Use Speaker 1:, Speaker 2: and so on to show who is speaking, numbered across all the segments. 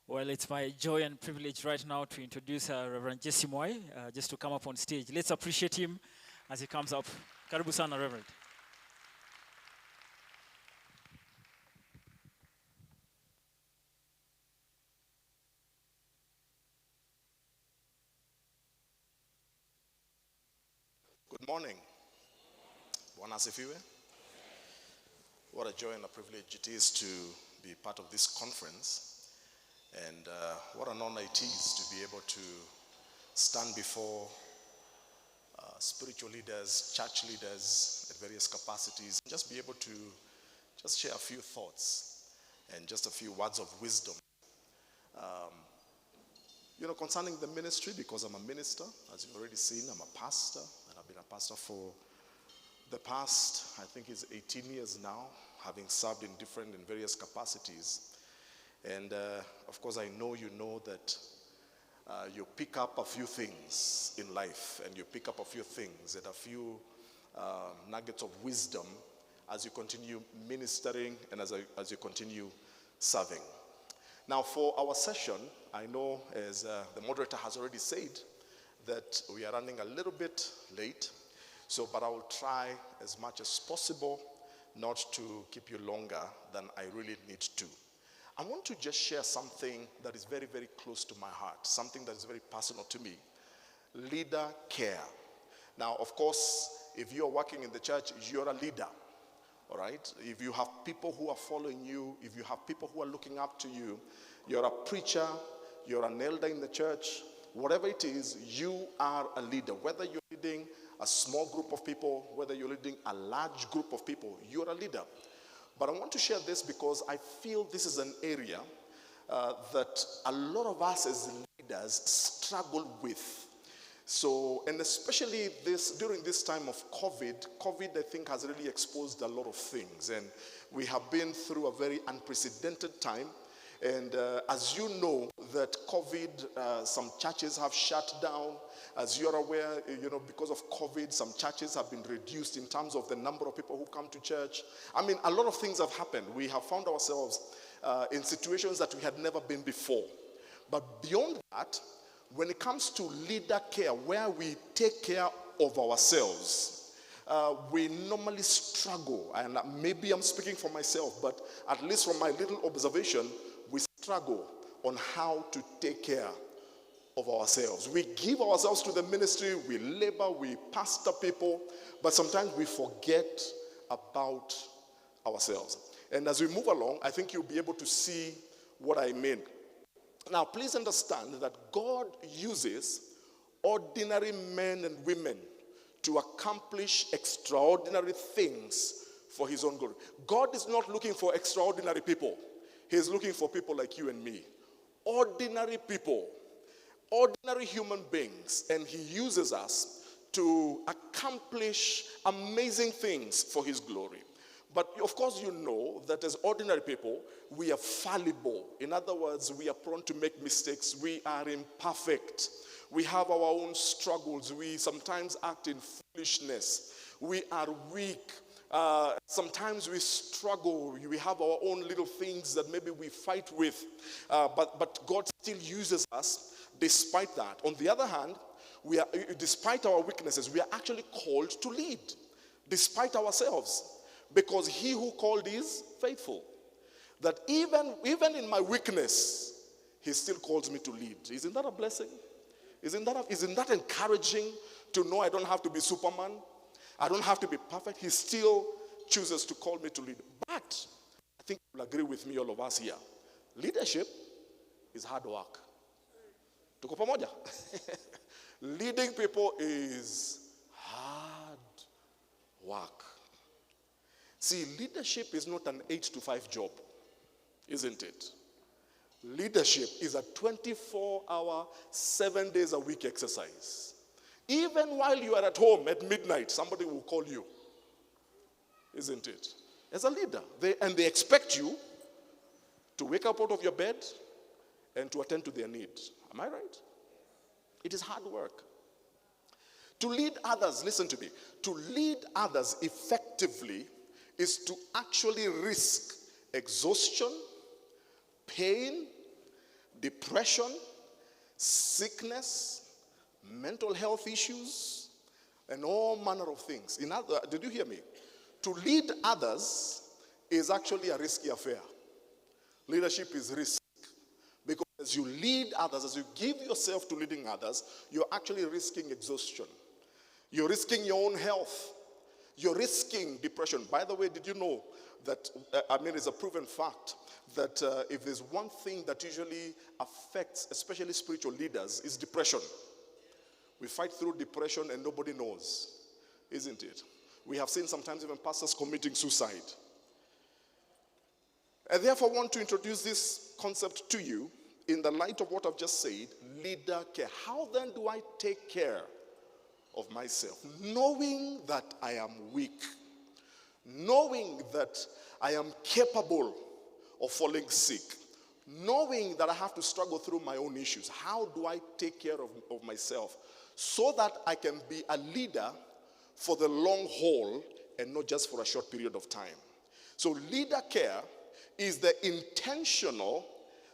Speaker 1: Well, it's my joy and privilege right now to introduce Rev Jesse Mwai, just to come up on stage. Let's appreciate him as he comes up. Karibu sana, Reverend.
Speaker 2: Good morning. Bwana asifiwe. What a joy and a privilege it is to be part of this conference. And what an honor it is to be able to stand before spiritual leaders, church leaders at various capacities, and just be able to just share a few thoughts and just a few words of wisdom. Concerning the ministry, because I'm a minister, as you've already seen, I'm a pastor, and I've been a pastor for the past, I think it's 18 years now, having served in various capacities. And of course, I know you know that you pick up a few things in life, and you pick up a few things and a few nuggets of wisdom as you continue ministering and as you continue serving. Now, for our session, I know, as the moderator has already said, that we are running a little bit late. But I will try as much as possible not to keep you longer than I really need to. I want to just share something that is very, very close to my heart, something that is very personal to me. Leader care. Now, of course, if you're working in the church, you're a leader, all right? If you have people who are following you, if you have people who are looking up to you, you're a preacher, you're an elder in the church, whatever it is, you are a leader. Whether you're leading a small group of people, whether you're leading a large group of people, you're a leader. But I want to share this because I feel this is an area that a lot of us as leaders struggle with. And especially during this time of COVID I think has really exposed a lot of things. And we have been through a very unprecedented time. And as you know, that COVID, some churches have shut down. As you're aware, because of COVID, some churches have been reduced in terms of the number of people who come to church. I mean, a lot of things have happened. We have found ourselves in situations that we had never been before. But beyond that, when it comes to leader care, where we take care of ourselves, we normally struggle. And maybe I'm speaking for myself, but at least from my little observation, we struggle on how to take care of ourselves. We give ourselves to the ministry, we labor, we pastor people, but sometimes we forget about ourselves. And as we move along, I think you'll be able to see what I mean. Now, please understand that God uses ordinary men and women to accomplish extraordinary things for his own glory. God is not looking for extraordinary people. He's looking for people like you and me. Ordinary people. Ordinary human beings, and he uses us to accomplish amazing things for his glory. But of course you know that as ordinary people, we are fallible. In other words, we are prone to make mistakes. We are imperfect. We have our own struggles. We sometimes act in foolishness. We are weak. Sometimes we struggle. We have our own little things that maybe we fight with. But God still uses us despite that. On the other hand, despite our weaknesses, we are actually called to lead, despite ourselves, because he who called is faithful. That even in my weakness, he still calls me to lead. Isn't that a blessing? Isn't that encouraging to know I don't have to be Superman? I don't have to be perfect. He still chooses to call me to lead. But I think you'll agree with me, all of us here. Leadership is hard work. Tuko pamoja? Leading people is hard work. See, leadership is not an 8 to 5 job, isn't it? Leadership is a 24-hour, 7 days a week exercise. Even while you are at home at midnight, somebody will call you, isn't it? As a leader, they expect you to wake up out of your bed and to attend to their needs. Am I right? It is hard work. To lead others, listen to me, to lead others effectively is to actually risk exhaustion, pain, depression, sickness, mental health issues, and all manner of things. Did you hear me? To lead others is actually a risky affair. Leadership is risk. Because as you lead others, as you give yourself to leading others, you're actually risking exhaustion. You're risking your own health. You're risking depression. By the way, did you know that, it's a proven fact that if there's one thing that usually affects, especially spiritual leaders, is depression. We fight through depression and nobody knows, isn't it? We have seen sometimes even pastors committing suicide. I therefore want to introduce this concept to you in the light of what I've just said, leader care. How then do I take care of myself? Knowing that I am weak. Knowing that I am capable of falling sick. Knowing that I have to struggle through my own issues. How do I take care of myself so that I can be a leader for the long haul and not just for a short period of time? So leader care is the intentional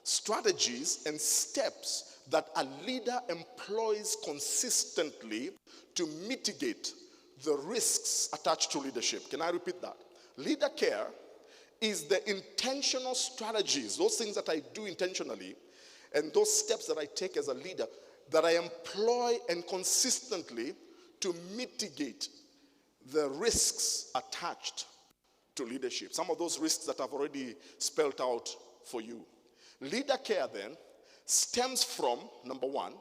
Speaker 2: strategies and steps that a leader employs consistently to mitigate the risks attached to leadership. Can I repeat that? Leader care is the intentional strategies, those things that I do intentionally, and those steps that I take as a leader that I employ and consistently to mitigate the risks attached to leadership. Some of those risks that I've already spelled out for you. Leader care then stems from, number one,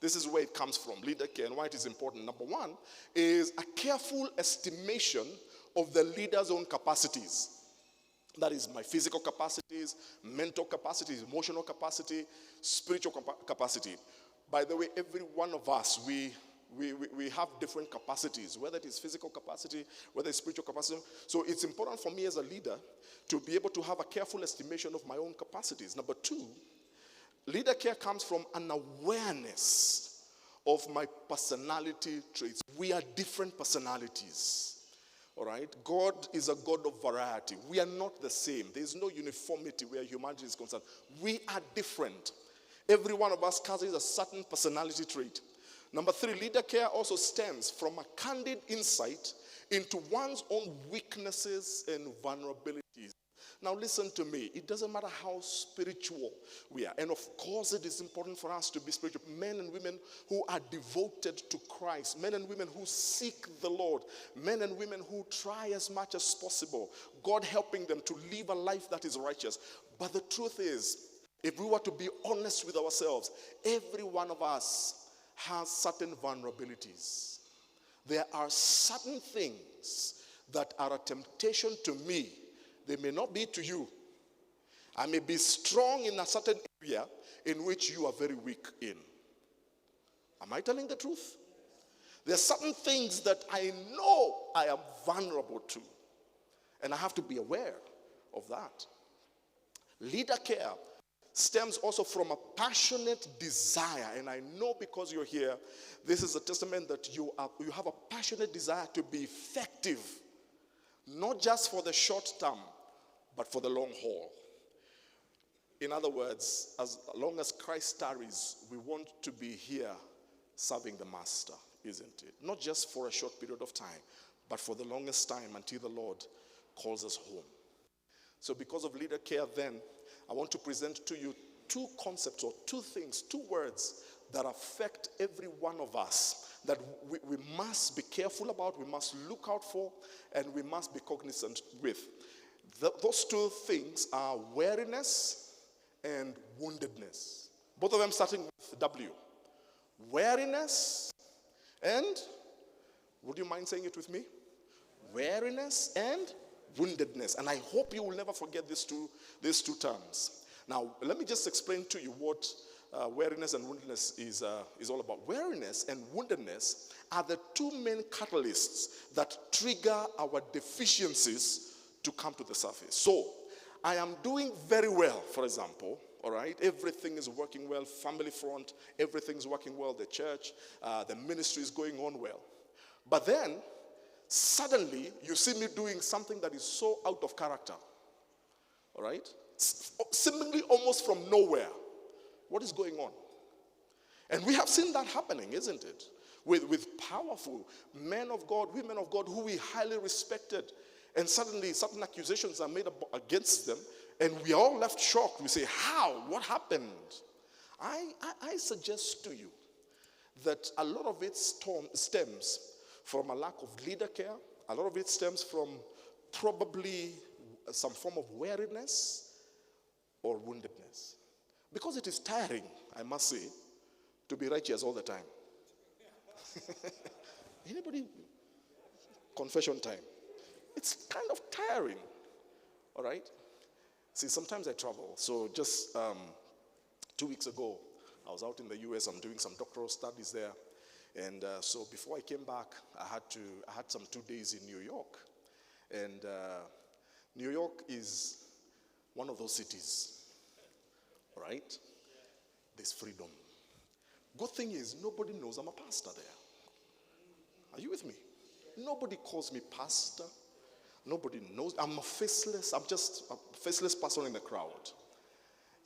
Speaker 2: this is where it comes from, leader care, and why it is important. Number one is a careful estimation of the leader's own capacities. That is my physical capacities, mental capacities, emotional capacity, spiritual capacity. By the way, every one of us, we have different capacities, whether it is physical capacity, whether it's spiritual capacity. So it's important for me as a leader to be able to have a careful estimation of my own capacities. Number two, leader care comes from an awareness of my personality traits. We are different personalities. All right? God is a God of variety. We are not the same. There is no uniformity where humanity is concerned. We are different. Every one of us carries a certain personality trait. Number three, leader care also stems from a candid insight into one's own weaknesses and vulnerabilities. Now listen to me. It doesn't matter how spiritual we are. And of course it is important for us to be spiritual. Men and women who are devoted to Christ. Men and women who seek the Lord. Men and women who try as much as possible. God helping them to live a life that is righteous. But the truth is, if we were to be honest with ourselves, every one of us has certain vulnerabilities. There are certain things that are a temptation to me. They may not be to you. I may be strong in a certain area in which you are very weak in. Am I telling the truth? There are certain things that I know I am vulnerable to. And I have to be aware of that. Leader care stems also from a passionate desire. And I know because you're here, this is a testament that you have a passionate desire to be effective. Not just for the short term, but for the long haul. In other words, as long as Christ tarries, we want to be here serving the Master, isn't it? Not just for a short period of time, but for the longest time until the Lord calls us home. So because of leader care then, I want to present to you two concepts or two things, two words that affect every one of us that we must be careful about, we must look out for, and we must be cognizant with. Those two things are wariness and woundedness. Both of them starting with W. Wariness and, would you mind saying it with me? weariness and woundedness. And I hope you will never forget these two terms. Now, let me just explain to you what weariness and woundedness is all about. Weariness and woundedness are the two main catalysts that trigger our deficiencies to come to the surface. So, I am doing very well, for example, all right? Everything is working well, family front, everything's working well, the church, the ministry is going on well. But then, suddenly, you see me doing something that is so out of character, all right? Seemingly almost from nowhere. What is going on? And we have seen that happening, isn't it? With powerful men of God, women of God who we highly respected. And suddenly certain accusations are made against them. And we are all left shocked. We say, how? What happened? I suggest to you that a lot of it stems from a lack of leader care. A lot of it stems from probably some form of weariness or woundedness. Because it is tiring, I must say, to be righteous all the time. Anybody? Confession time. It's kind of tiring. All right? See, sometimes I travel. So just 2 weeks ago, I was out in the US. I'm doing some doctoral studies there. And so before I came back, I had some 2 days in New York. And New York is one of those cities, right? There's freedom. Good thing is, nobody knows I'm a pastor there. Are you with me? Nobody calls me pastor. Nobody knows. I'm just a faceless person in the crowd.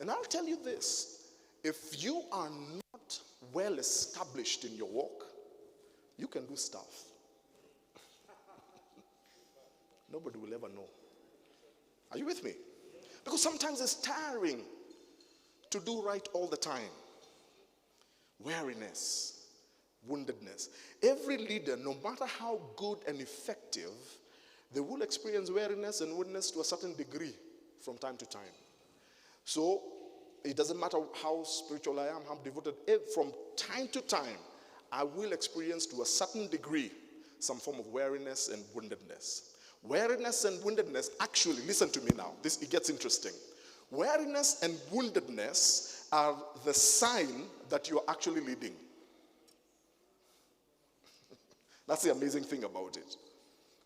Speaker 2: And I'll tell you this. If you are not well established in your walk, you can do stuff. Nobody will ever know. Are you with me? Because sometimes it's tiring to do right all the time. Weariness, woundedness. Every leader, no matter how good and effective, they will experience weariness and woundedness to a certain degree from time to time. So, it doesn't matter how spiritual I am, how devoted. From time to time, I will experience to a certain degree some form of weariness and woundedness. Weariness and woundedness, actually, listen to me now. It gets interesting. Weariness and woundedness are the sign that you are actually leading. That's the amazing thing about it.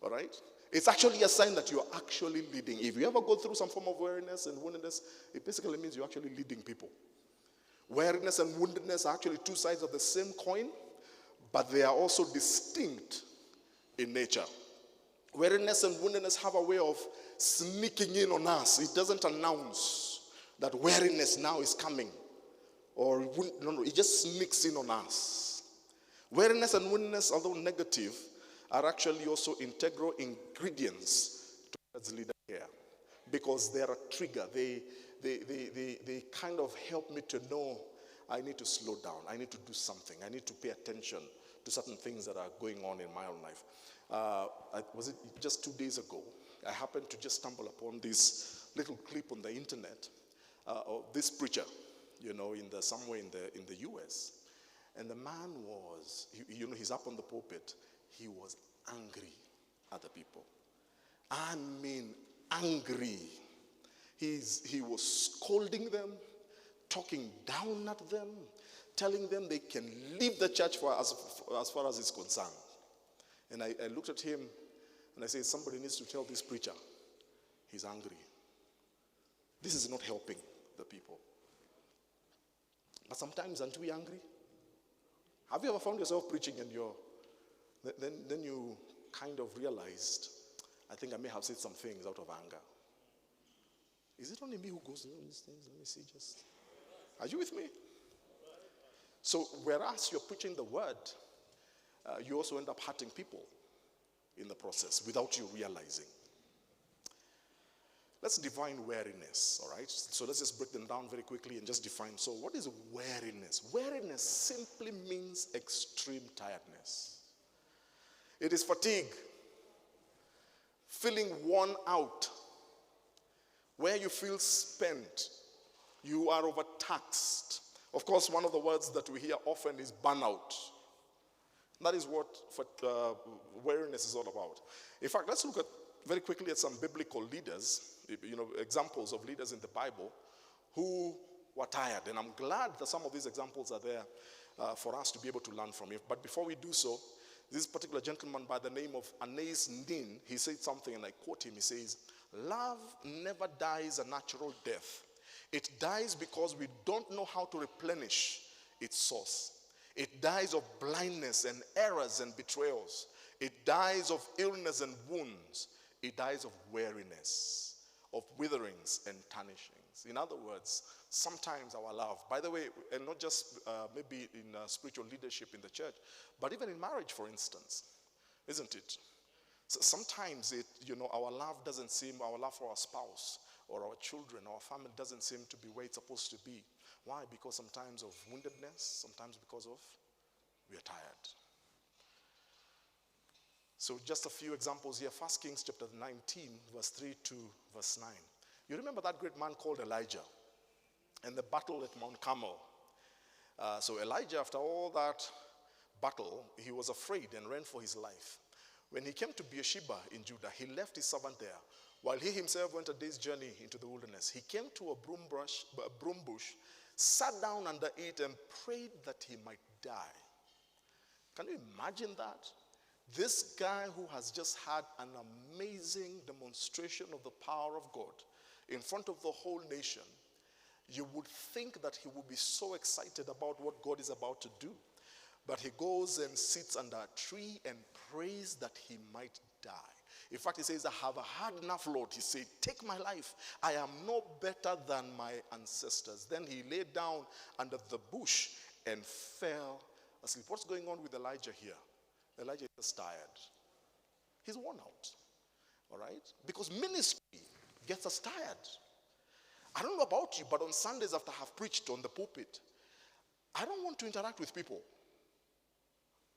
Speaker 2: All right? It's actually a sign that you are actually leading. If you ever go through some form of weariness and woundedness, it basically means you're actually leading people. Weariness and woundedness are actually two sides of the same coin, but they are also distinct in nature. Weariness and woundedness have a way of sneaking in on us. It doesn't announce that weariness now is coming. No, it just sneaks in on us. Weariness and woundedness, although negative, are actually also integral ingredients towards leader care. Because they're a trigger. They kind of help me to know I need to slow down. I need to do something. I need to pay attention to certain things that are going on in my own life. Was it just 2 days ago? I happened to just stumble upon this little clip on the internet of this preacher, somewhere in the US. And the man was, he's up on the pulpit. He was angry at the people. I mean, angry. He was scolding them, talking down at them, telling them they can leave the church as far as it's concerned. And I looked at him and I said, somebody needs to tell this preacher he's angry. This is not helping the people. But sometimes, aren't we angry? Have you ever found yourself preaching and then you kind of realized, I think I may have said some things out of anger. Is it only me who goes through these things? Let me see just. Are you with me? So whereas you're preaching the word, you also end up hurting people in the process without you realizing. Let's define weariness, all right? So let's just break them down very quickly and just define. So what is weariness? Weariness simply means extreme tiredness. It is fatigue, feeling worn out, where you feel spent, you are overtaxed. Of course, one of the words that we hear often is burnout. That is what weariness is all about. In fact, let's look at very quickly at some biblical leaders, examples of leaders in the Bible who were tired. And I'm glad that some of these examples are there for us to be able to learn from it. But before we do so, this particular gentleman by the name of Anais Nin, he said something, and I quote him. He says, "Love never dies a natural death. It dies because we don't know how to replenish its source. It dies of blindness and errors and betrayals. It dies of illness and wounds. It dies of weariness, of witherings and tarnishings." In other words, sometimes our love, by the way, and not just maybe in spiritual leadership in the church, but even in marriage, for instance, isn't it? So sometimes our love doesn't seem, our love for our spouse or our children, our family doesn't seem to be where it's supposed to be. Why? Because sometimes of woundedness, sometimes because of we are tired. So just a few examples here. 1 Kings chapter 19, verse 3 to verse 9. You remember that great man called Elijah and the battle at Mount Carmel. So Elijah, after all that battle, he was afraid and ran for his life. When he came to Beersheba in Judah, he left his servant there, while he himself went a day's journey into the wilderness. He came to a broom bush, sat down under it, and prayed that he might die. Can you imagine that? This guy who has just had an amazing demonstration of the power of God in front of the whole nation, you would think that he would be so excited about what God is about to do. But he goes and sits under a tree and prays that he might die. In fact, he says, "I have had enough, Lord." He said, "Take my life. I am no better than my ancestors." Then he lay down under the bush and fell asleep. What's going on with Elijah here? Elijah is tired. He's worn out. All right? Because ministry gets us tired. I don't know about you, but on Sundays after I've preached on the pulpit, I don't want to interact with people.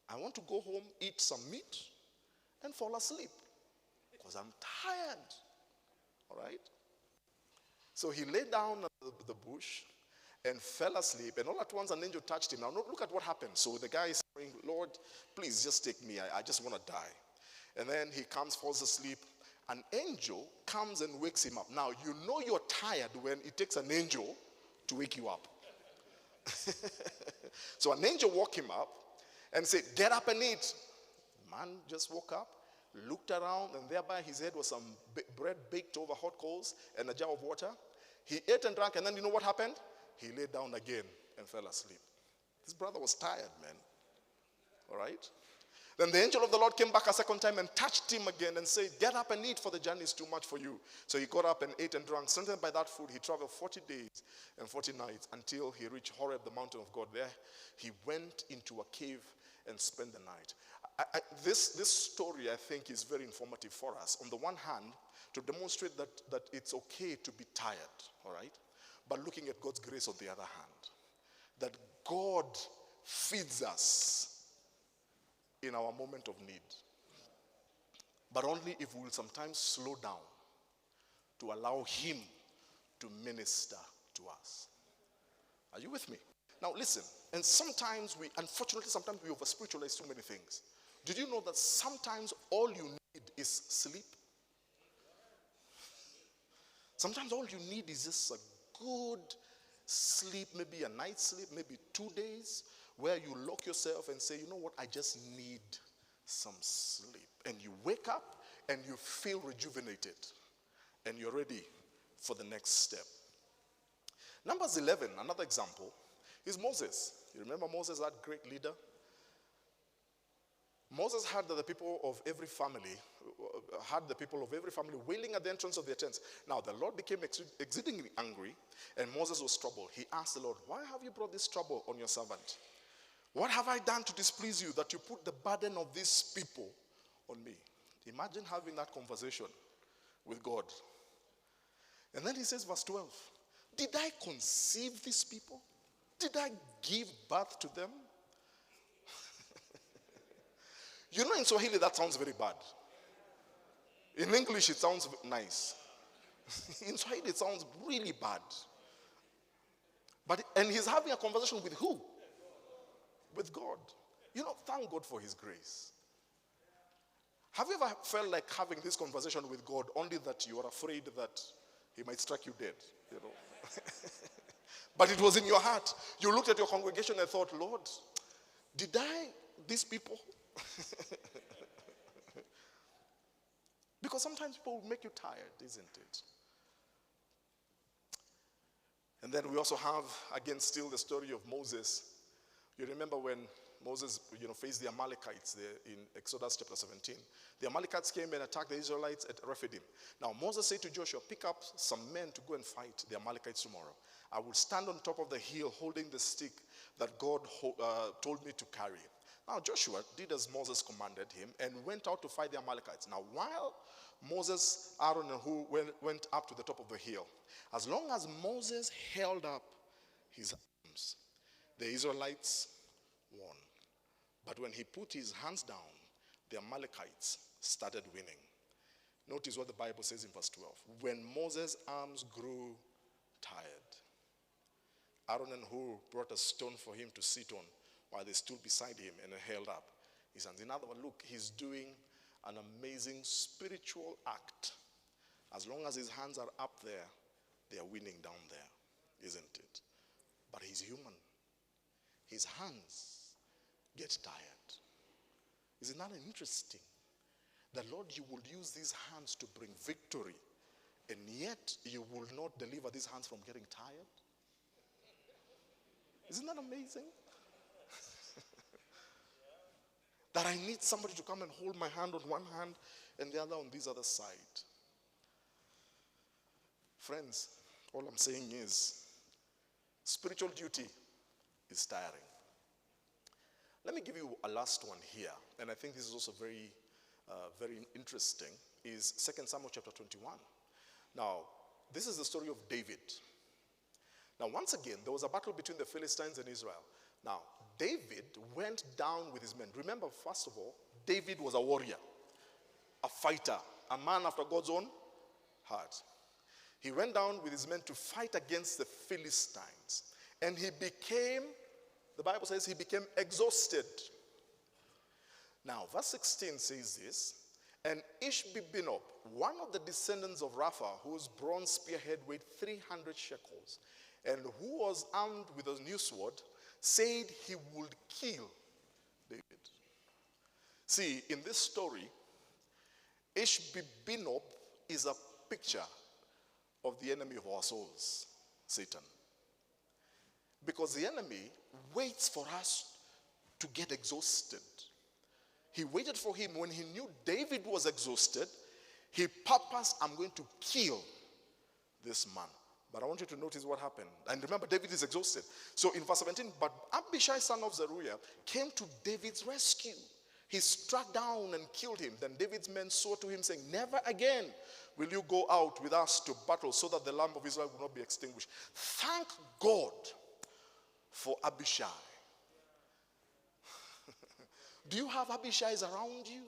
Speaker 2: I want to go home, eat some meat, and fall asleep because I'm tired. All right? So he lay down on the bush and fell asleep, and all at once an angel touched him. Now look at what happened. So the guy is praying, "Lord, please just take me. I just want to die." And then he comes, falls asleep. An angel comes and wakes him up. Now, you know you're tired when it takes an angel to wake you up. So an angel woke him up and said, "Get up and eat." The man just woke up, looked around, and there by his head was some bread baked over hot coals and a jar of water. He ate and drank, and then you know what happened? He lay down again and fell asleep. This brother was tired, man. All right? Then the angel of the Lord came back a second time and touched him again and said, "Get up and eat, for the journey is too much for you." So he got up and ate and drank. Strengthened by that food, he traveled 40 days and 40 nights until he reached Horeb, the mountain of God. There he went into a cave and spent the night. This story, I think, is very informative for us. On the one hand, to demonstrate that it's okay to be tired, all right? But looking at God's grace on the other hand, that God feeds us in our moment of need, but only if we will sometimes slow down to allow him to minister to us. Are you with me? Now listen, and sometimes we over spiritualize so many things. Did you know that sometimes all you need is sleep? Sometimes all you need is just a good sleep, maybe a night's sleep, maybe 2 days, where you lock yourself and say, "You know what, I just need some sleep." And you wake up and you feel rejuvenated and you're ready for the next step. Numbers 11, another example, is Moses. You remember Moses, that great leader? Moses had the people of every family wailing at the entrance of their tents. Now the Lord became exceedingly angry, and Moses was troubled. He asked the Lord, "Why have you brought this trouble on your servant? What have I done to displease you that you put the burden of these people on me?" Imagine having that conversation with God. And then he says, verse 12, "Did I conceive these people? Did I give birth to them?" You know, in Swahili, that sounds very bad. In English, it sounds nice. In Swahili, it sounds really bad. And he's having a conversation with who? With God. You know, thank God for his grace. Have you ever felt like having this conversation with God only that you are afraid that he might strike you dead? You know? But it was in your heart. You looked at your congregation and thought, Lord, these people? Because sometimes people will make you tired, isn't it? And then we also have, again, still the story of Moses. You remember when Moses, faced the Amalekites there in Exodus chapter 17. The Amalekites came and attacked the Israelites at Rephidim. Now Moses said to Joshua, pick up some men to go and fight the Amalekites tomorrow. I will stand on top of the hill holding the stick that God told me to carry. Now Joshua did as Moses commanded him and went out to fight the Amalekites. Now while Moses, Aaron, and Hur went up to the top of the hill, as long as Moses held up his arms, the Israelites won. But when he put his hands down, the Amalekites started winning. Notice what the Bible says in verse 12. When Moses' arms grew tired, Aaron and Hur brought a stone for him to sit on while they stood beside him and held up his hands. In other words, look, he's doing an amazing spiritual act. As long as his hands are up there, they are winning down there, isn't it? But he's human. His hands get tired. Isn't that interesting? That, Lord, you will use these hands to bring victory, and yet you will not deliver these hands from getting tired? Isn't that amazing? That I need somebody to come and hold my hand on one hand and the other on this other side. Friends, all I'm saying is spiritual duty is tiring. Let me give you a last one here, and I think this is also very interesting, is 2 Samuel chapter 21. Now, this is the story of David. Now, once again, there was a battle between the Philistines and Israel. Now, David went down with his men. Remember, first of all, David was a warrior, a fighter, a man after God's own heart. He went down with his men to fight against the Philistines. And he became, the Bible says, he became exhausted. Now, verse 16 says this, and Ishbi-Benob, one of the descendants of Rapha, whose bronze spearhead weighed 300 shekels, and who was armed with a new sword, said he would kill David. See, in this story, Ishbi-Benob is a picture of the enemy of our souls, Satan. Because the enemy waits for us to get exhausted. He waited for him when he knew David was exhausted. He purposed, I'm going to kill this man. But I want you to notice what happened. And remember, David is exhausted. So in verse 17, but Abishai, son of Zeruiah, came to David's rescue. He struck down and killed him. Then David's men swore to him, saying, never again will you go out with us to battle, so that the lamp of Israel will not be extinguished. Thank God for Abishai. Do you have Abishais around you?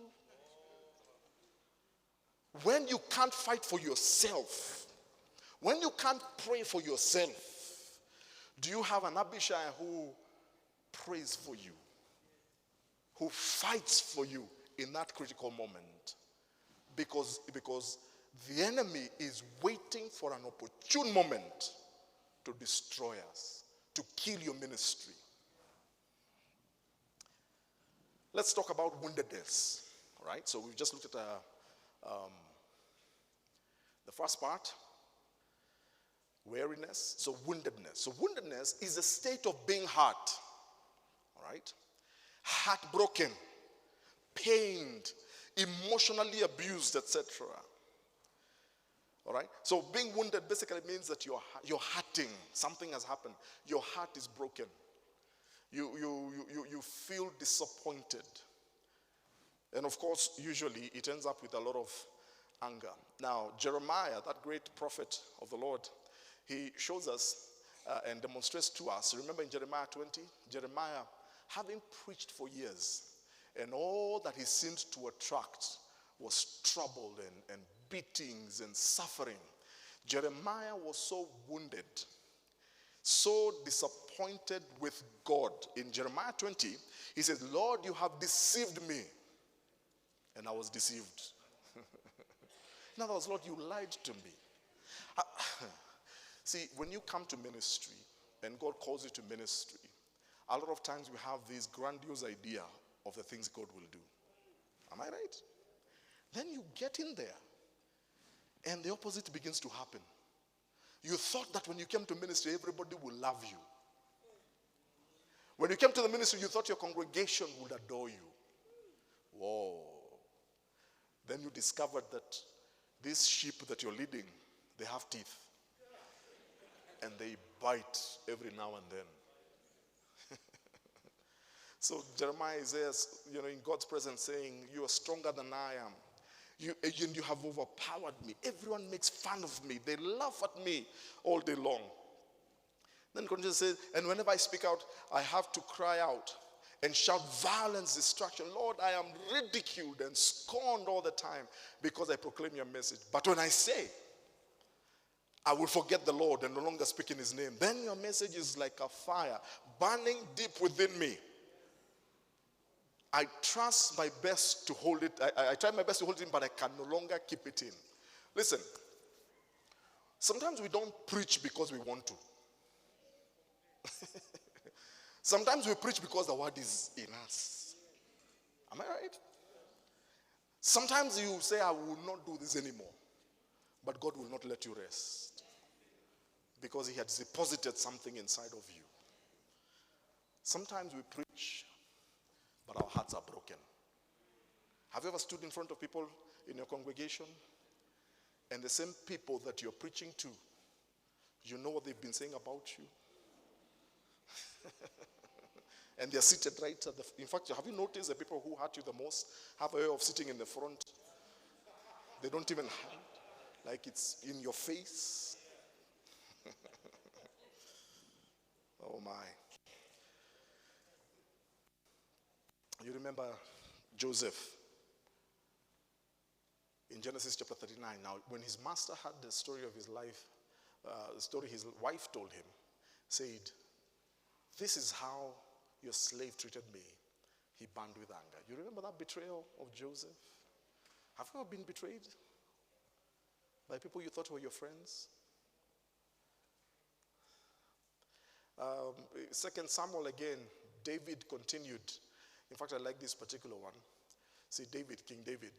Speaker 2: When you can't fight for yourself, when you can't pray for yourself, do you have an Abishai who prays for you, who fights for you in that critical moment? Because the enemy is waiting for an opportune moment to destroy us, to kill your ministry. Let's talk about woundedness, all right? So we've just looked at the first part, wariness. So woundedness. So woundedness is a state of being hurt, all right? Heartbroken, pained, emotionally abused, etc. All right? So being wounded basically means that you're hurting. Something has happened. Your heart is broken. You feel disappointed. And of course, usually it ends up with a lot of anger. Now, Jeremiah, that great prophet of the Lord, he shows us and demonstrates to us. Remember in Jeremiah 20, Jeremiah, having preached for years, and all that he seemed to attract was trouble and beatings and suffering. Jeremiah was so wounded, so disappointed with God. In Jeremiah 20, he says, Lord, you have deceived me and I was deceived. In other words, Lord, you lied to me. See, when you come to ministry and God calls you to ministry, a lot of times we have this grandiose idea of the things God will do. Am I right? Then you get in there and the opposite begins to happen. You thought that when you came to ministry, everybody will love you. When you came to the ministry, you thought your congregation would adore you. Whoa. Then you discovered that these sheep that you're leading, they have teeth. And they bite every now and then. So Jeremiah is there, in God's presence saying, you are stronger than I am. You have overpowered me. Everyone makes fun of me. They laugh at me all day long. Then continues to say, and whenever I speak out, I have to cry out and shout violence, destruction. Lord, I am ridiculed and scorned all the time because I proclaim your message. But when I say, I will forget the Lord and no longer speak in his name, then your message is like a fire burning deep within me. I trust my best to hold it. I try my best to hold it in, but I can no longer keep it in. Listen, sometimes we don't preach because we want to. Sometimes we preach because the word is in us. Am I right? Sometimes you say, I will not do this anymore. But God will not let you rest. Because he has deposited something inside of you. Sometimes we preach, but our hearts are broken. Have you ever stood in front of people in your congregation, and the same people that you're preaching to, you know what they've been saying about you? And they're seated right at the... In fact, have you noticed the people who hurt you the most have a way of sitting in the front? They don't even hide, like it's in your face. Oh my. You remember Joseph in Genesis chapter 39. Now, when his master heard the story of his life, the story his wife told him, said, this is how your slave treated me. He burned with anger. You remember that betrayal of Joseph? Have you ever been betrayed by people you thought were your friends? 2 Samuel again, David continued. In fact, I like this particular one. See, David, King David.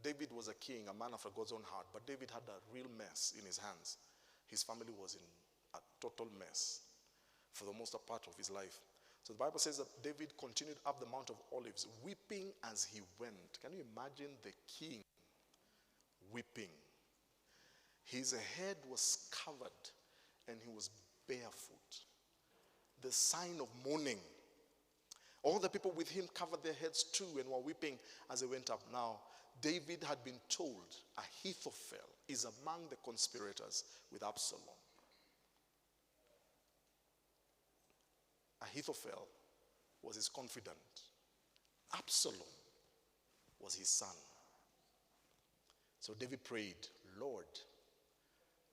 Speaker 2: David was a king, a man after God's own heart, but David had a real mess in his hands. His family was in a total mess for the most part of his life. So the Bible says that David continued up the Mount of Olives, weeping as he went. Can you imagine the king weeping? His head was covered and he was barefoot. The sign of mourning. All the people with him covered their heads too and were weeping as they went up. Now, David had been told Ahithophel is among the conspirators with Absalom. Ahithophel was his confidant. Absalom was his son. So David prayed, Lord,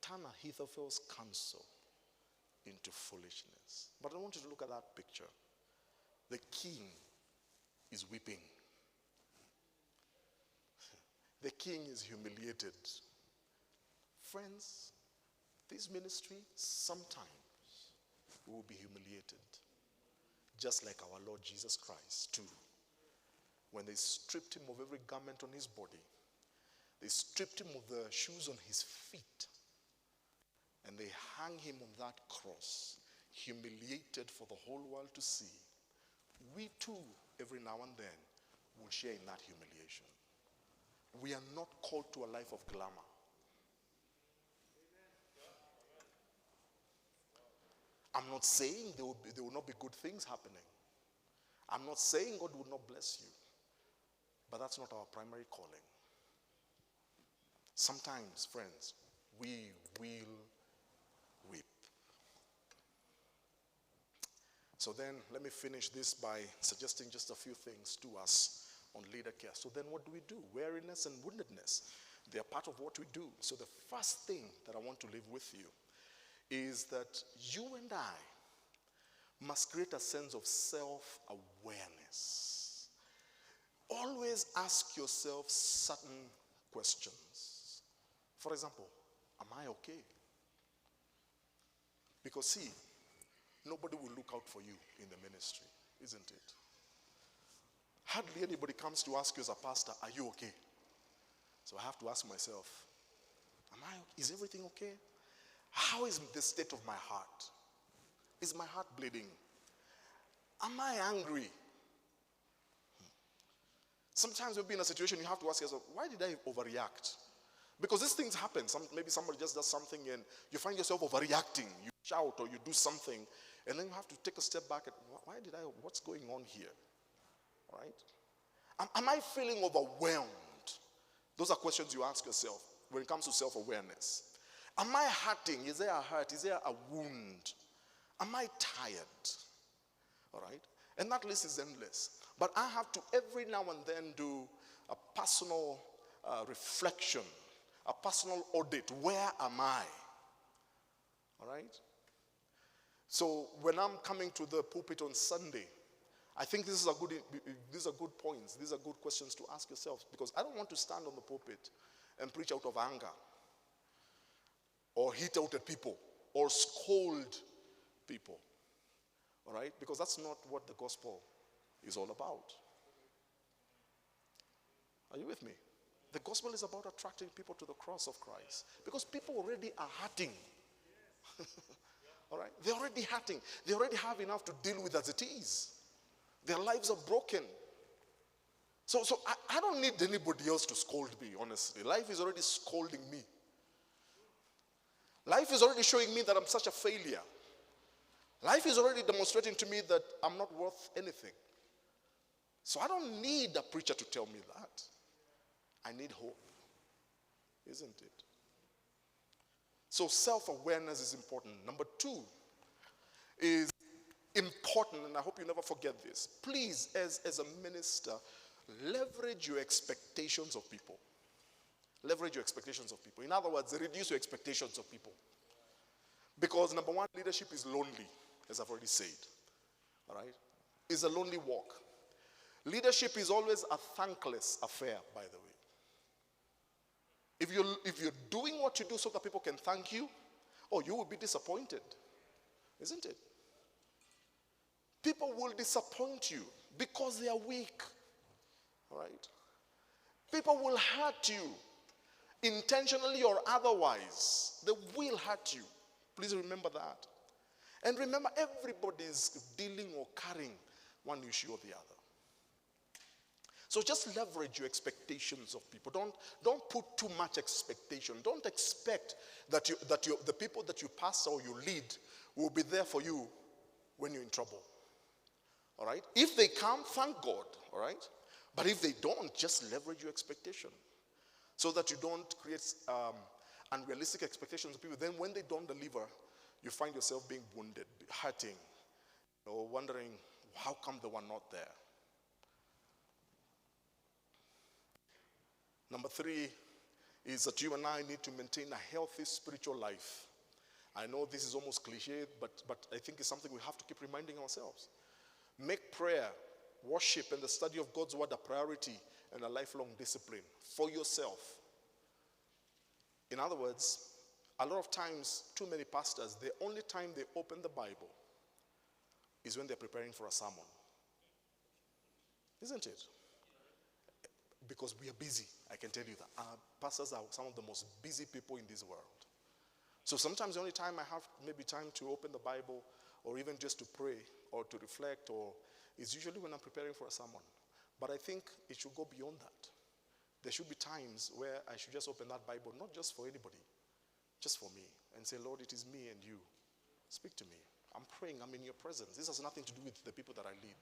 Speaker 2: turn Ahithophel's counsel into foolishness. But I want you to look at that picture. The king is weeping. The king is humiliated. Friends, this ministry, sometimes we will be humiliated. Just like our Lord Jesus Christ too. When they stripped him of every garment on his body, they stripped him of the shoes on his feet, and they hung him on that cross, humiliated for the whole world to see. We too, every now and then, will share in that humiliation. We are not called to a life of glamour. I'm not saying there will not be good things happening. I'm not saying God will not bless you. But that's not our primary calling. Sometimes, friends, we will weep. So then, let me finish this by suggesting just a few things to us on leader care. So then what do we do? Wariness and woundedness. They are part of what we do. So the first thing that I want to leave with you is that you and I must create a sense of self-awareness. always ask yourself certain questions. For example, am I okay? Because see, nobody will look out for you in the ministry, isn't it? Hardly anybody comes to ask you as a pastor, are you okay? So I have to ask myself, is everything okay? How is the state of my heart? Is my heart bleeding? Am I angry? Sometimes we'll be in a situation you have to ask yourself, why did I overreact? Because these things happen. Maybe somebody just does something and you find yourself overreacting. You shout or you do something, and then you have to take a step back and, what's going on here? All right? Am I feeling overwhelmed? Those are questions you ask yourself when it comes to self-awareness. Am I hurting? Is there a hurt? Is there a wound? Am I tired? All right? And that list is endless. But I have to every now and then do a personal reflection, a personal audit. Where am I? All right? So when I'm coming to the pulpit on Sunday, I think these are good points. These are good questions to ask yourself, because I don't want to stand on the pulpit and preach out of anger or hit out at people or scold people. All right? Because that's not what the gospel is all about. Are you with me? The gospel is about attracting people to the cross of Christ, because people already are hurting. All right? They're already hurting. They already have enough to deal with as it is. Their lives are broken. So I don't need anybody else to scold me, honestly. Life is already scolding me. Life is already showing me that I'm such a failure. Life is already demonstrating to me that I'm not worth anything. So I don't need a preacher to tell me that. I need hope. Isn't it? So self-awareness is important. Number 2 is important, and I hope you never forget this. Please, as a minister, leverage your expectations of people. Leverage your expectations of people. In other words, reduce your expectations of people. Because number 1, leadership is lonely, as I've already said. All right? It's a lonely walk. Leadership is always a thankless affair, by the way. If you're doing what you do so that people can thank you, you will be disappointed. Isn't it? People will disappoint you because they are weak. All right? People will hurt you, intentionally or otherwise. They will hurt you. Please remember that. And remember, everybody is dealing or carrying one issue or the other. So just leverage your expectations of people. Don't put too much expectation. Don't expect that the people that you pastor or you lead will be there for you when you're in trouble. All right? If they come, thank God. All right? But if they don't, just leverage your expectation so that you don't create unrealistic expectations of people. Then when they don't deliver, you find yourself being wounded, hurting, or wondering, how come they were not there? Number 3 is that you and I need to maintain a healthy spiritual life. I know this is almost cliche, but I think it's something we have to keep reminding ourselves. Make prayer, worship, and the study of God's word a priority and a lifelong discipline for yourself. In other words, a lot of times, too many pastors, the only time they open the Bible is when they're preparing for a sermon. Isn't it? Because we are busy, I can tell you that. Pastors are some of the most busy people in this world. So sometimes the only time I have maybe time to open the Bible or even just to pray or to reflect is usually when I'm preparing for a sermon. But I think it should go beyond that. There should be times where I should just open that Bible, not just for anybody, just for me, and say, Lord, it is me and you. Speak to me. I'm praying, I'm in your presence. This has nothing to do with the people that I lead.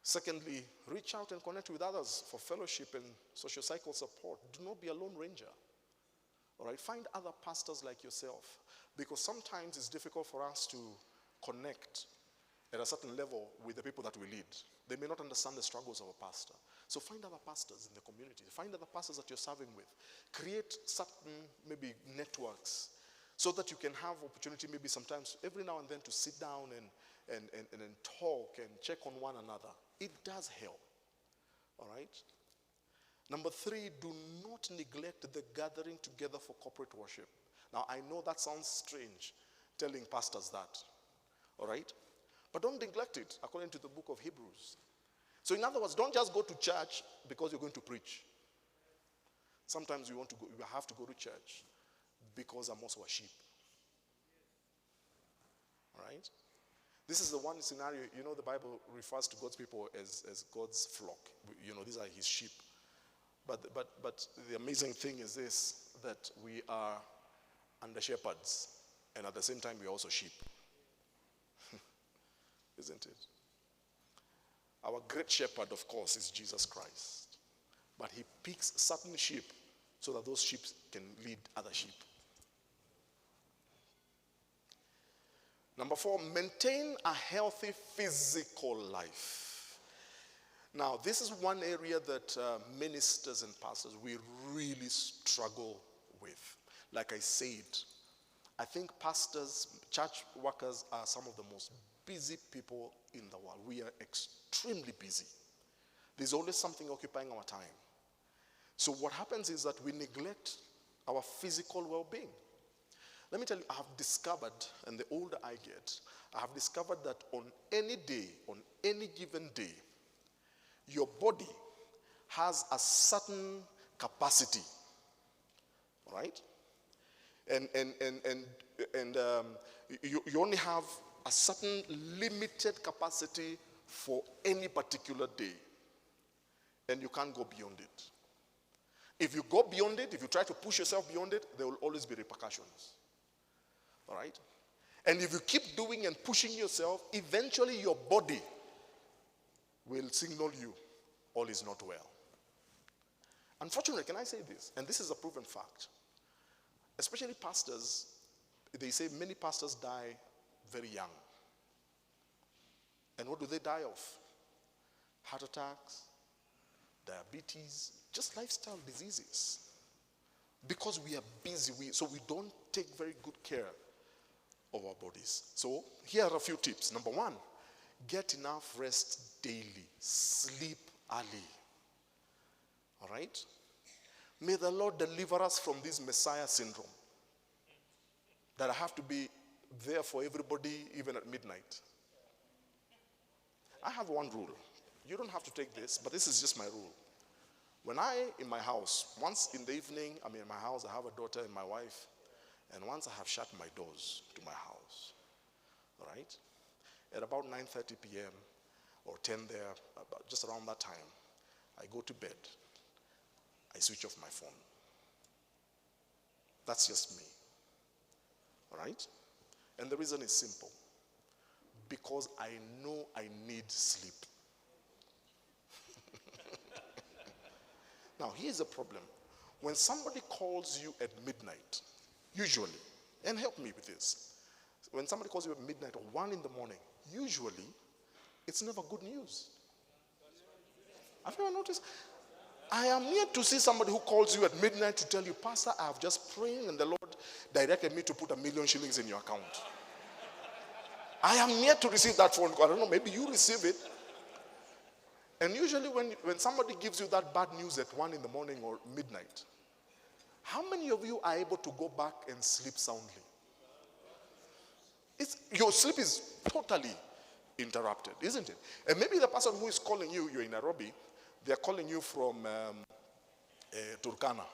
Speaker 2: Secondly, reach out and connect with others for fellowship and social cycle support. Do not be a lone ranger. All right, find other pastors like yourself, because sometimes it's difficult for us to connect at a certain level with the people that we lead. They may not understand the struggles of a pastor. So find other pastors in the community. Find other pastors that you're serving with. Create certain maybe networks so that you can have opportunity maybe sometimes every now and then to sit down and talk and check on one another. It does help. All right? Number 3, do not neglect the gathering together for corporate worship. Now, I know that sounds strange, telling pastors that. All right? But don't neglect it, according to the book of Hebrews. So in other words, don't just go to church because you're going to preach. Sometimes you have to go to church because I'm also a sheep. All right? This is the one scenario, the Bible refers to God's people as God's flock. These are his sheep. But the amazing thing is this, that we are under shepherds, and at the same time, we're also sheep. Isn't it? Our great shepherd, of course, is Jesus Christ. But he picks certain sheep so that those sheep can lead other sheep. Number 4, maintain a healthy physical life. Now, this is one area that ministers and pastors, we really struggle with. Like I said, I think pastors, church workers are some of the most busy people in the world. We are extremely busy. There's always something occupying our time. So what happens is that we neglect our physical well-being. Let me tell you, I have discovered, and the older I get, I have discovered that on any day, on any given day, your body has a certain capacity, right? And you only have a certain limited capacity for any particular day, and you can't go beyond it. If you go beyond it, if you try to push yourself beyond it, there will always be repercussions. All right? And if you keep doing and pushing yourself, eventually your body will signal you all is not well. Unfortunately, can I say this? And this is a proven fact. Especially pastors, they say many pastors die very young. And what do they die of? Heart attacks, diabetes, just lifestyle diseases. Because we are busy, so we don't take very good care of our bodies. So here are a few tips. Number 1, get enough rest daily. Sleep early. All right? May the Lord deliver us from this Messiah syndrome. That I have to be there for everybody even at midnight. I have one rule. You don't have to take this, but this is just my rule. When in my house, once in the evening, I'm in my house, I have a daughter and my wife, and once I have shut my doors to my house, all right? At about 9:30 p.m. or 10 there, about just around that time, I go to bed. I switch off my phone. That's just me, all right? And the reason is simple. Because I know I need sleep. Now, here's the problem. When somebody calls you at midnight, usually, and help me with this, when somebody calls you at midnight or 1 in the morning, usually, it's never good news. Have you ever noticed? I am yet to see somebody who calls you at midnight to tell you, Pastor, I have just prayed and the Lord directed me to put 1 million shillings in your account. I am yet to receive that phone call. I don't know, maybe you receive it. And usually when somebody gives you that bad news at 1 in the morning or midnight, how many of you are able to go back and sleep soundly? Your sleep is totally interrupted, isn't it? And maybe the person who is calling you, you're in Nairobi, they're calling you from Turkana.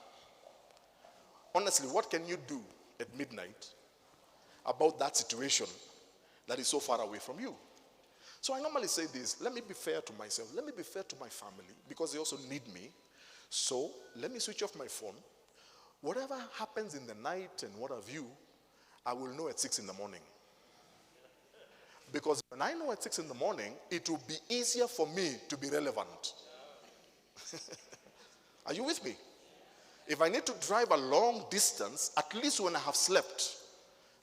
Speaker 2: Honestly, what can you do at midnight about that situation that is so far away from you? So I normally say this, let me be fair to myself, let me be fair to my family, because they also need me. So let me switch off my phone. Whatever happens in the night and what have you, I will know at 6 in the morning. Because when I know at 6 in the morning, it will be easier for me to be relevant. Are you with me? If I need to drive a long distance, at least when I have slept,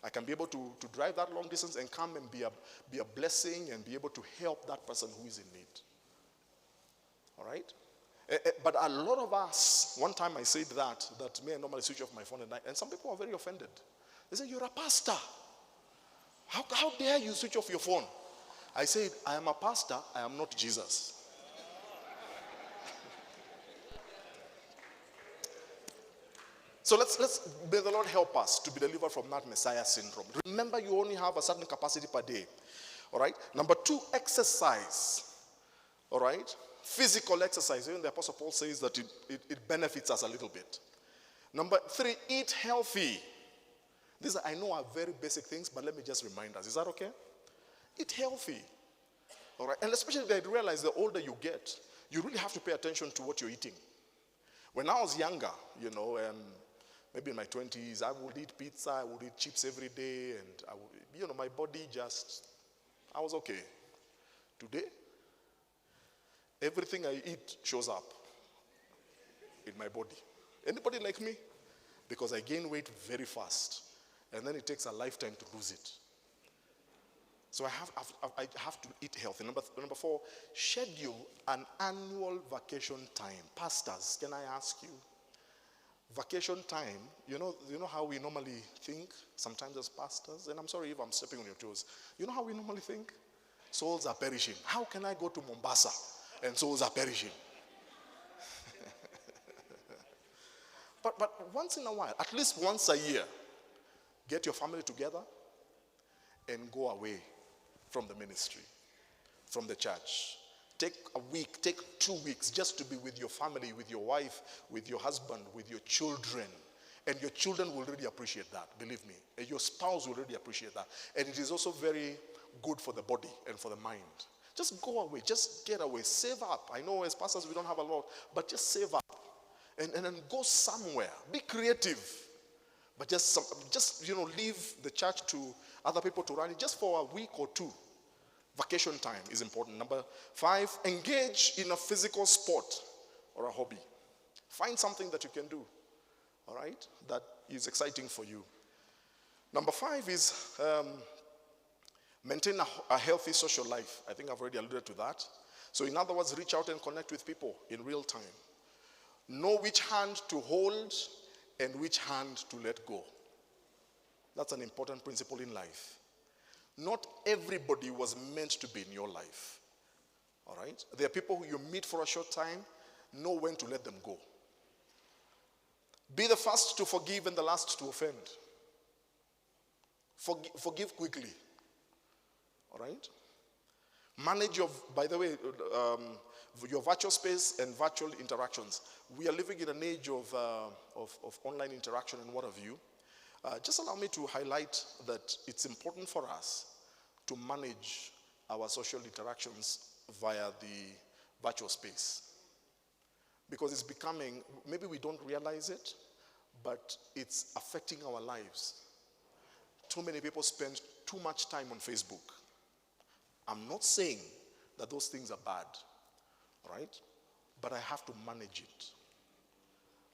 Speaker 2: I can be able to drive that long distance and come and be a blessing and be able to help that person who is in need. All right? But a lot of us, one time I said that me, I normally switch off my phone at night, and some people are very offended. They say, you're a pastor. How dare you switch off your phone? I said, I am a pastor, I am not Jesus. So may the Lord help us to be delivered from that Messiah syndrome. Remember, you only have a certain capacity per day. All right? Number 2, exercise. All right? Physical exercise. Even the Apostle Paul says that it benefits us a little bit. Number 3, eat healthy. These I know are very basic things, but let me just remind us. Is that okay? Eat healthy. All right? And especially I realize the older you get, you really have to pay attention to what you're eating. When I was younger, maybe in my 20s, I would eat pizza, I would eat chips every day, and I would, my body I was okay. Today, everything I eat shows up in my body. Anybody like me? Because I gain weight very fast, and then it takes a lifetime to lose it. So I have to eat healthy. Number 4, schedule an annual vacation time. Pastors, can I ask you? Vacation time, you know how we normally think, sometimes as pastors, and I'm sorry if I'm stepping on your toes. You know how we normally think? Souls are perishing. How can I go to Mombasa and souls are perishing? But once in a while, at least once a year, get your family together and go away from the ministry, from the church. Take a week, take 2 weeks just to be with your family, with your wife, with your husband, with your children. And your children will really appreciate that, believe me. And your spouse will really appreciate that. And it is also very good for the body and for the mind. Just go away, just get away, save up. I know as pastors we don't have a lot, but just save up. And then go somewhere. Be creative. But just leave the church to other people to run it just for a week or 2. Vacation time is important. Number 5, engage in a physical sport or a hobby. Find something that you can do, all right, that is exciting for you. Number 5 is maintain a healthy social life. I think I've already alluded to that. So in other words, reach out and connect with people in real time. Know which hand to hold and which hand to let go. That's an important principle in life. Not everybody was meant to be in your life. All right? There are people who you meet for a short time, know when to let them go. Be the first to forgive and the last to offend. Forgive quickly. All right? Manage your virtual space and virtual interactions. We are living in an age of online interaction and what have you. Just allow me to highlight that it's important for us to manage our social interactions via the virtual space. Because it's becoming, maybe we don't realize it, but it's affecting our lives. Too many people spend too much time on Facebook. I'm not saying that those things are bad, all right? But I have to manage it.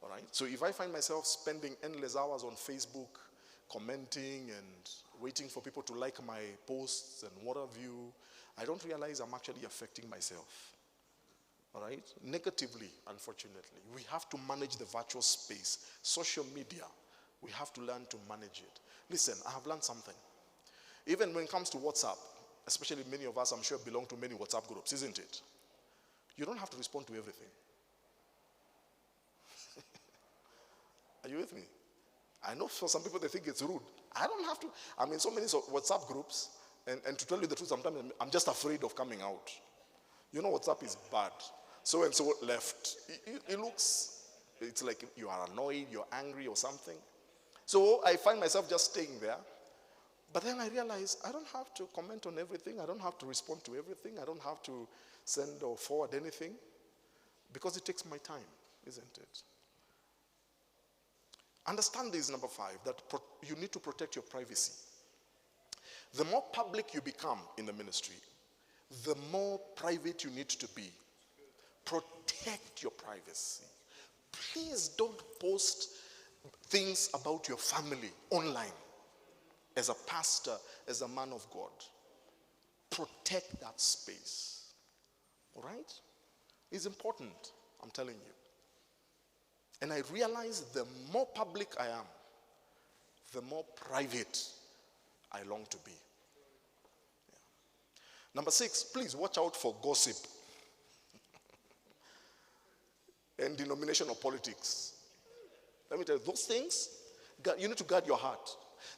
Speaker 2: All right? So if I find myself spending endless hours on Facebook, commenting and waiting for people to like my posts and what have you, I don't realize I'm actually affecting myself. All right? Negatively, unfortunately. We have to manage the virtual space. Social media, we have to learn to manage it. Listen, I have learned something. Even when it comes to WhatsApp, especially many of us, I'm sure, belong to many WhatsApp groups, isn't it? You don't have to respond to everything. Are you with me? I know for some people they think it's rude. I don't have to. I'm in so many WhatsApp groups, and to tell you the truth, sometimes I'm just afraid of coming out. You know WhatsApp is bad. So and so left. It's like you are annoyed, you're angry or something. So I find myself just staying there. But then I realize I don't have to comment on everything. I don't have to respond to everything. I don't have to send or forward anything. Because it takes my time, isn't it? Understand this, number 5, that you need to protect your privacy. The more public you become in the ministry, the more private you need to be. Protect your privacy. Please don't post things about your family online. As a pastor, as a man of God, protect that space. All right? It's important, I'm telling you. And I realize the more public I am, the more private I long to be. Yeah. Number 6, please watch out for gossip and denominational politics. Let me tell you, those things, you need to guard your heart.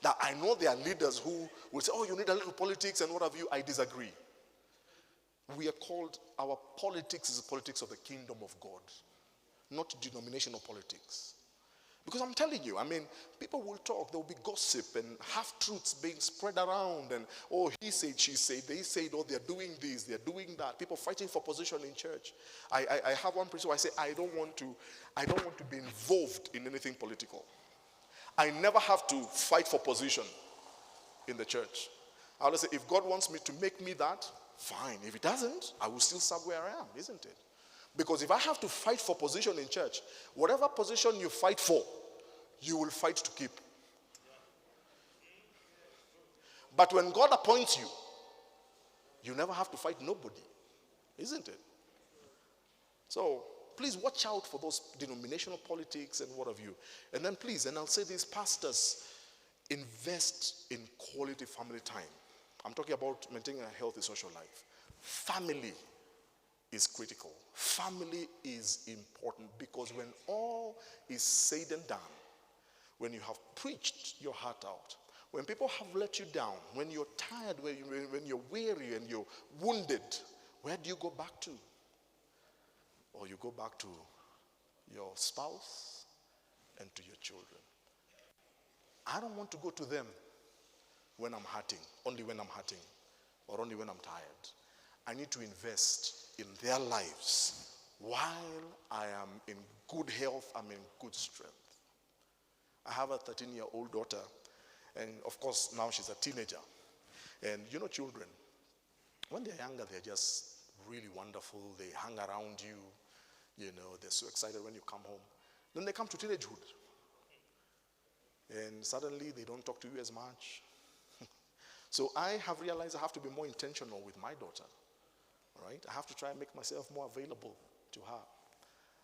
Speaker 2: Now, I know there are leaders who will say, oh, you need a little politics and what have you. I disagree. We are called, our politics is the politics of the kingdom of God, not denominational politics. Because I'm telling you, I mean, people will talk, there will be gossip and half-truths being spread around and, oh, he said, she said, they said, oh, they're doing this, they're doing that. People fighting for position in church. I have one principle, I say, I don't want to be involved in anything political. I never have to fight for position in the church. I always say, if God wants me to make me that, fine. If he doesn't, I will still serve where I am, isn't it? Because if I have to fight for position in church, whatever position you fight for, you will fight to keep. But when God appoints you, you never have to fight nobody, isn't it? So, please watch out for those denominational politics and what have you. And then please, and I'll say this, pastors, invest in quality family time. I'm talking about maintaining a healthy social life. Family is critical. Family is important because when all is said and done, when you have preached your heart out, when people have let you down, when you're tired, when you're weary and you're wounded, where do you go back to? Or you go back to your spouse and to your children. I don't want to go to them when I'm hurting, only when I'm hurting, or only when I'm tired. I need to invest in their lives while I am in good health, I'm in good strength. I have a 13-year-old daughter, and of course now she's a teenager. And you know, children, when they're younger, they're just really wonderful. They hang around you. You know, they're so excited when you come home. Then they come to teenagehood. And suddenly they don't talk to you as much. So I have realized I have to be more intentional with my daughter. All right? I have to try and make myself more available to her.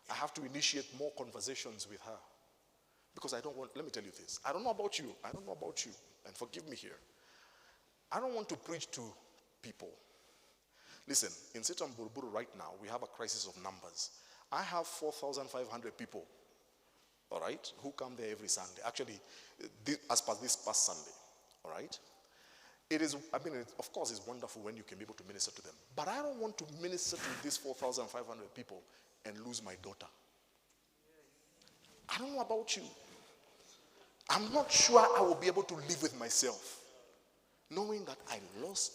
Speaker 2: I have to initiate more conversations with her. Because I don't want, let me tell you this. I don't know about you. And forgive me here. I don't want to preach to people. Listen, in Sitam Buruburu right now, we have a crisis of numbers. I have 4,500 people, all right, who come there every Sunday. Actually, as per this past Sunday, all right? It is, I mean, of course, it's wonderful when you can be able to minister to them. But I don't want to minister to these 4,500 people and lose my daughter. I don't know about you. I'm not sure I will be able to live with myself, knowing that I lost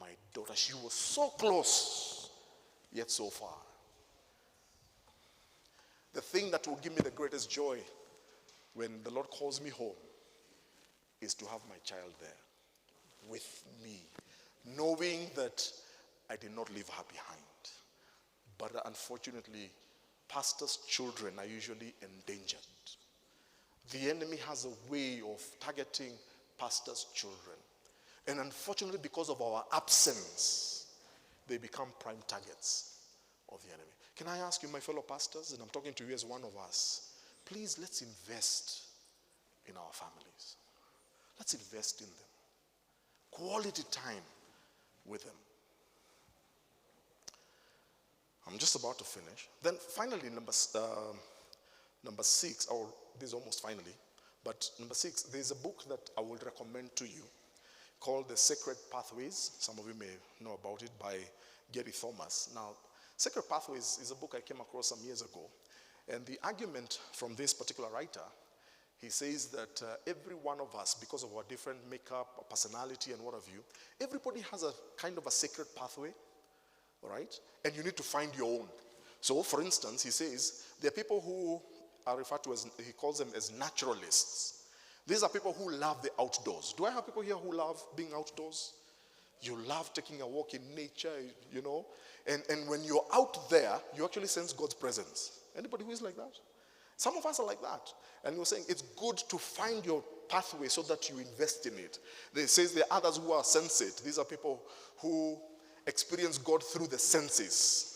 Speaker 2: my daughter. She was so close, yet so far. The thing that will give me the greatest joy when the Lord calls me home is to have my child there with me, knowing that I did not leave her behind. But unfortunately, pastors' children are usually endangered. The enemy has a way of targeting pastors' children. And unfortunately, because of our absence, they become prime targets of the enemy. Can I ask you, my fellow pastors, and I'm talking to you as one of us, please let's invest in our families. Let's invest in them. Quality time with them. I'm just about to finish. Then finally, number 6, or this is almost finally, but number 6, there's a book that I would recommend to you called The Sacred Pathways. Some of you may know about it, by Gary Thomas. Now, Sacred Pathways is a book I came across some years ago. And the argument from this particular writer, he says that every one of us, because of our different makeup, personality, and what have you, everybody has a kind of a sacred pathway, all right? And you need to find your own. So, for instance, he says, there are people who are referred to as, he calls them as naturalists. These are people who love the outdoors. Do I have people here who love being outdoors? You love taking a walk in nature, you know? And when you're out there, you actually sense God's presence. Anybody who is like that? Some of us are like that. And you're saying it's good to find your pathway so that you invest in it. They says there are others who are sensate. These are people who experience God through the senses.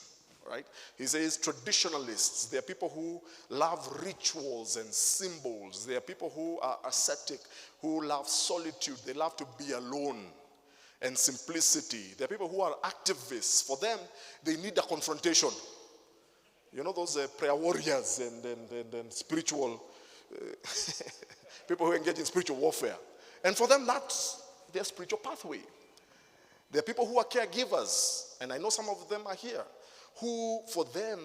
Speaker 2: Right? He says traditionalists. There are people who love rituals and symbols. There are people who are ascetic, who love solitude. They love to be alone and simplicity. There are people who are activists. For them, they need a confrontation. You know, those prayer warriors and spiritual, people who engage in spiritual warfare. And for them, that's their spiritual pathway. There are people who are caregivers, and I know some of them are here, who, for them,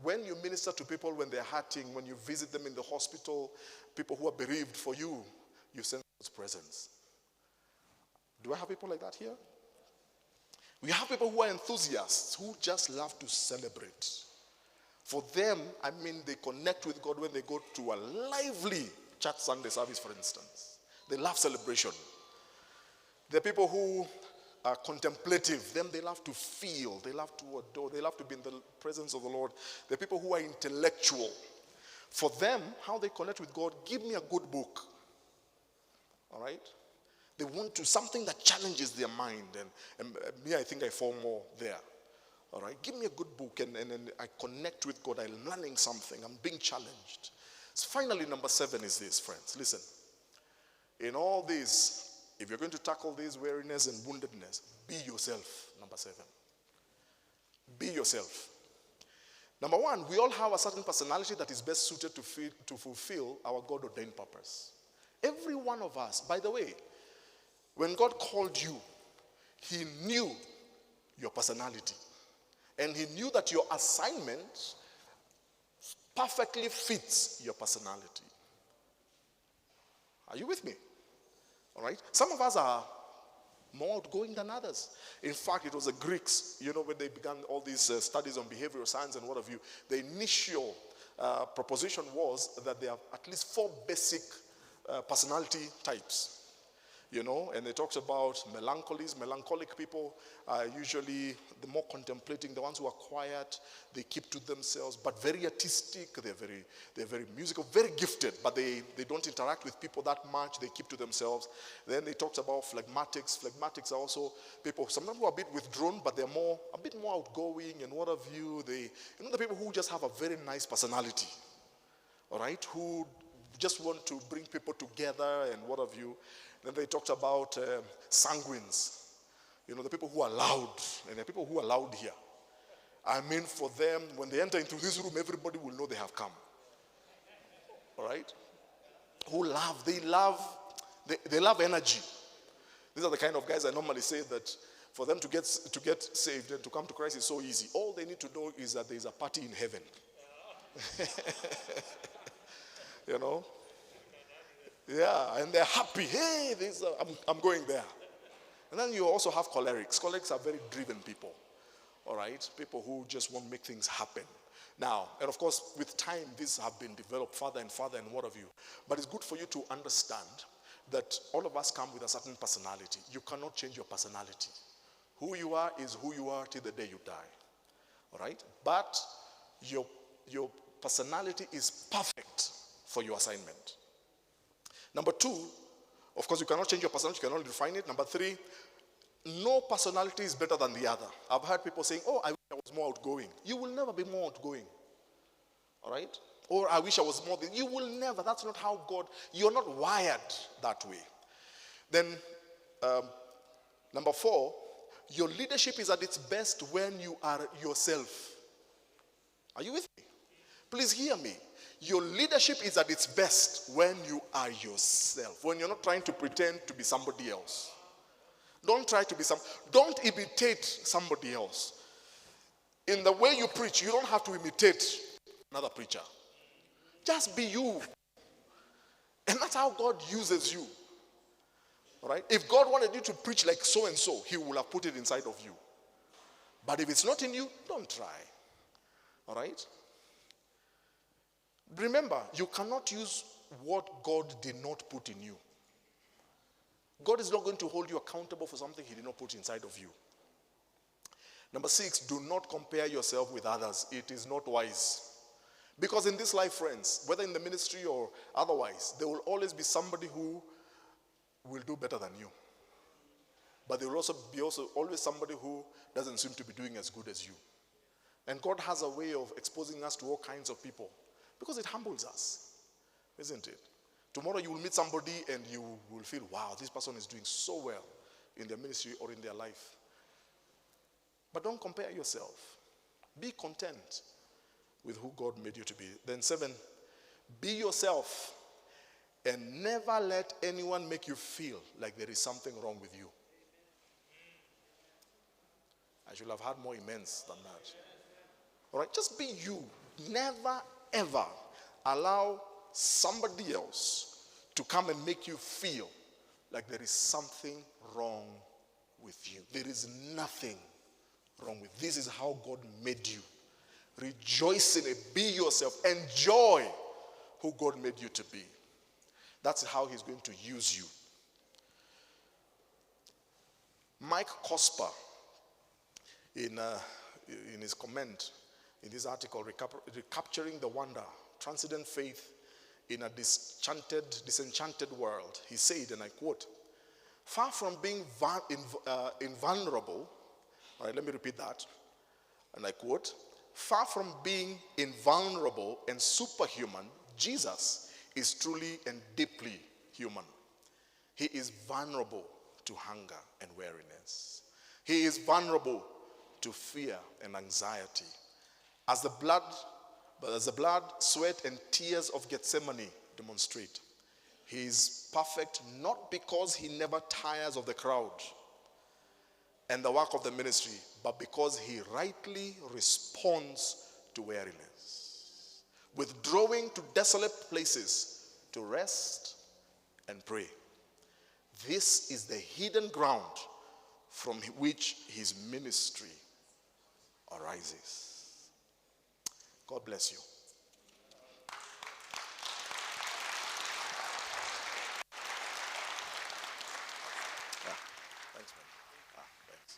Speaker 2: when you minister to people when they're hurting, when you visit them in the hospital, people who are bereaved, for you, you sense God's presence. Do I have people like that here? We have people who are enthusiasts, who just love to celebrate. For them, they connect with God when they go to a lively church Sunday service, for instance. They love celebration. There are people who are contemplative. Them, they love to feel. They love to adore. They love to be in the presence of the Lord. There are people who are intellectual. For them, how they connect with God, give me a good book. All right? They want to, something that challenges their mind. And me, I think I fall more there. All right? Give me a good book and I connect with God. I'm learning something. I'm being challenged. So finally, number 7 is this, friends. Listen. In all this, if you're going to tackle this weariness and woundedness, be yourself, number 7. Be yourself. Number 1, we all have a certain personality that is best suited to fulfill our God-ordained purpose. Every one of us, by the way, when God called you, he knew your personality. And he knew that your assignment perfectly fits your personality. Are you with me? All right? Some of us are more outgoing than others. In fact, it was the Greeks, when they began all these studies on behavioral science and what have you, the initial proposition was that there are at least 4 basic personality types. And they talked about melancholic people are usually the more contemplating, the ones who are quiet, they keep to themselves, but very artistic, they're very musical, very gifted, but they don't interact with people that much, they keep to themselves. Then they talked about phlegmatics. Phlegmatics are also people, sometimes who are a bit withdrawn, but they're a bit more outgoing and what have you. The people who just have a very nice personality, all right, who just want to bring people together and what have you. Then they talked about sanguines, the people who are loud, and there are people who are loud here. For them, when they enter into this room, everybody will know they have come. All right? They love energy. These are the kind of guys I normally say that for them to get saved and to come to Christ is so easy. All they need to know is that there is a party in heaven. Yeah, and they're happy. Hey, I'm going there. And then you also have cholerics. Cholerics are very driven people. All right? People who just want to make things happen. Now, and of course, with time, these have been developed further and further and what have you. But it's good for you to understand that all of us come with a certain personality. You cannot change your personality. Who you are is who you are till the day you die. All right? But your personality is perfect for your assignment. Number 2, of course, you cannot change your personality, you can only define it. Number 3, no personality is better than the other. I've heard people saying, I wish I was more outgoing. You will never be more outgoing. All right? Or I wish I was more. You will never. That's not how God, you're not wired that way. Then, number 4, your leadership is at its best when you are yourself. Are you with me? Please hear me. Your leadership is at its best when you are yourself. When you're not trying to pretend to be somebody else. Don't try to be don't imitate somebody else. In the way you preach, you don't have to imitate another preacher. Just be you. And that's how God uses you. All right? If God wanted you to preach like so and so, he will have put it inside of you. But if it's not in you, don't try. All right? Remember, you cannot use what God did not put in you. God is not going to hold you accountable for something he did not put inside of you. Number 6, do not compare yourself with others. It is not wise. Because in this life, friends, whether in the ministry or otherwise, there will always be somebody who will do better than you. But there will also be always somebody who doesn't seem to be doing as good as you. And God has a way of exposing us to all kinds of people. Because it humbles us, isn't it? Tomorrow you will meet somebody and you will feel, wow, this person is doing so well in their ministry or in their life. But don't compare yourself. Be content with who God made you to be. Then 7, be yourself And never let anyone make you feel like there is something wrong with you. I should have had more immense than that. All right, just be you. Never, ever allow somebody else to come and make you feel like there is something wrong with you. There is nothing wrong with you. This is how God made you. Rejoice in it. Be yourself. Enjoy who God made you to be. That's how he's going to use you. Mike Cosper, in his comment in this article, Recapturing the Wonder, Transcendent Faith in a Disenchanted World, he said, and I quote, far from being invulnerable, all right, let me repeat that, and I quote, far from being invulnerable and superhuman, Jesus is truly and deeply human. He is vulnerable to hunger and weariness. He is vulnerable to fear and anxiety. As the blood, sweat, and tears of Gethsemane demonstrate, he is perfect not because he never tires of the crowd and the work of the ministry, but because he rightly responds to weariness, withdrawing to desolate places to rest and pray. This is the hidden ground from which his ministry arises. God bless you. Thanks, man. Thanks.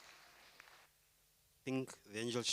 Speaker 3: I think the angel